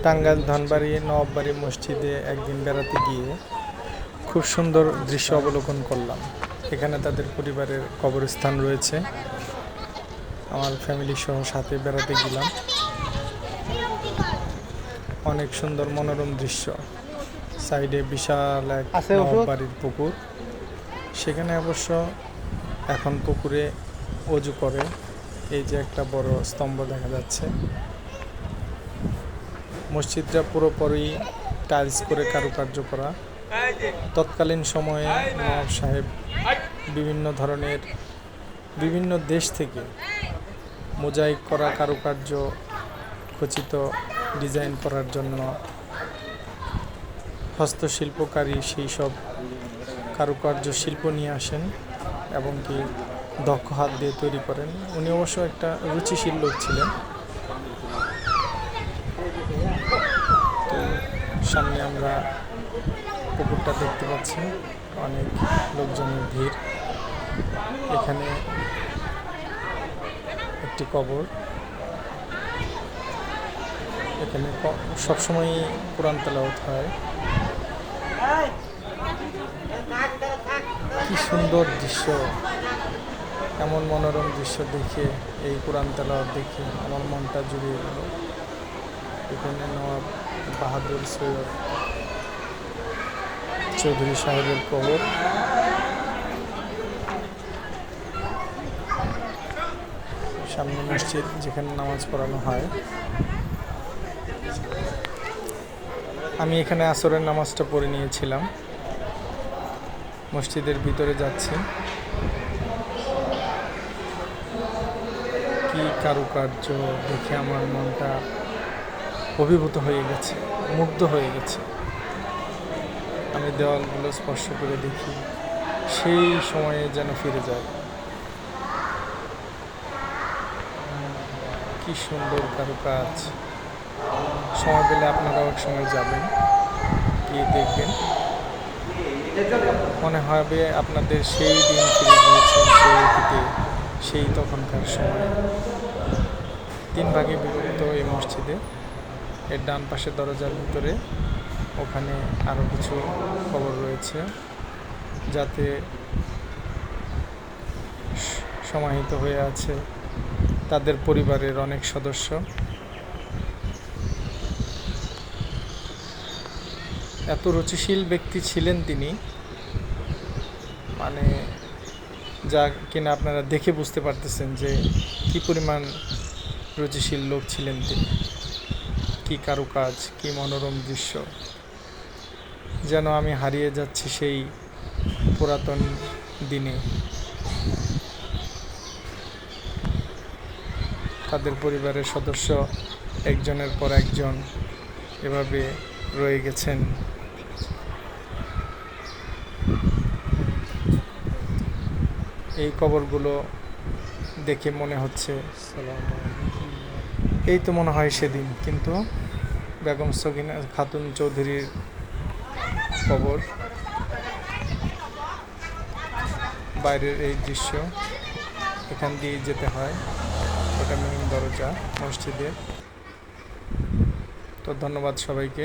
টাঙ্গাইল ধনবাড়ি নবাববাড়ি মসজিদে একদিন বেড়াতে গিয়ে খুব সুন্দর দৃশ্য অবলোকন করলাম। এখানে তাদের পরিবারের কবরস্থান রয়েছে। আমার ফ্যামিলি সহ সাথে বেড়াতে গেলাম। অনেক সুন্দর মনোরম দৃশ্য। সাইডে বিশাল এক নবাববাড়ির পুকুর। সেখানে অবশ্য এখন পুকুরে অজু করে। এই যে একটা বড় স্তম্ভ দেখা যাচ্ছে। মসজিদটা পুরোপুরি টাইলস করে কারুকার্য করা। তৎকালীন সময়ে নবাব সাহেব বিভিন্ন দেশ থেকে মোজাইক করা কারুকার্য খচিত ডিজাইন করার জন্য হস্তশিল্পকারী সেই সব কারুকার্য শিল্প নিয়ে আসেন এবং কি দক্ষ হাত দিয়ে তৈরি করেন। উনি অবশ্য একটা রুচিশীল লোক ছিলেন। তো সামনে আমরা পুকুরটা দেখতে পাচ্ছি, অনেক লোকজনের ভিড়। এখানে একটি কবর। এখানে সবসময় কোরআন তেলাওয়াত হয়। কি সুন্দর দৃশ্য! এমন মনোরম দৃশ্য দেখে, এই কোরআন তেলাওয়াত দেখে আমার মনটা জুড়িয়ে গেল। এখানে নওয়াব বাহাদুর সৈয়দ চৌধুরী সাহেবের কবর। সামনে মসজিদ, যেখানে নামাজ পড়ানো হয়। আমি এখানে আসরের নামাজটা পড়ে নিয়েছিলাম। মসজিদের ভিতরে যাচ্ছি। কি কারুকার্য দেখে আমার মনটা অভিভূত হয়ে গেছে, মুগ্ধ হয়ে গেছে। আমি দেওয়ালগুলো স্পর্শ করে দেখি, সেই সময়ে যেন ফিরে যায়। কি সুন্দর কারুকাজ! সময় পেলে আপনারাও এক সময় যাবেন, গিয়ে দেখবেন। মনে হবে আপনাদের সেই দিন ফিরে গিয়েছেন, সেই অতীতে, সেই তখনকার সময়। 3 ভাগে বিভক্ত এই মসজিদে। এর ডান পাশে দরজার ভিতরে ওখানে আরও কিছু কবর রয়েছে, যাতে সমাহিত হয়ে আছে তাদের পরিবারের অনেক সদস্য। এত রুচিশীল ব্যক্তি ছিলেন তিনি, মানে যা কিনা আপনারা দেখে বুঝতে পারতেছেন যে কি পরিমাণ রুচিশীল লোক ছিলেন তিনি। কি কারুকাজ, কি মনোরম দৃশ্য! যেন আমি হারিয়ে যাচ্ছি সেই পুরাতন দিনে। তাদের পরিবারের সদস্য একজনের পর একজন এভাবে রয়ে গেছেন। এই কবরগুলো দেখে মনে হচ্ছে এই তো মনে হয় সেদিন, কিন্তু বেগম সকিনা খাতুন চৌধুরীর কবর। বাইরের এই দৃশ্য, এখান দিয়ে যেতে হয়, ওটা মেইন দরজা মসজিদের। তো ধন্যবাদ সবাইকে।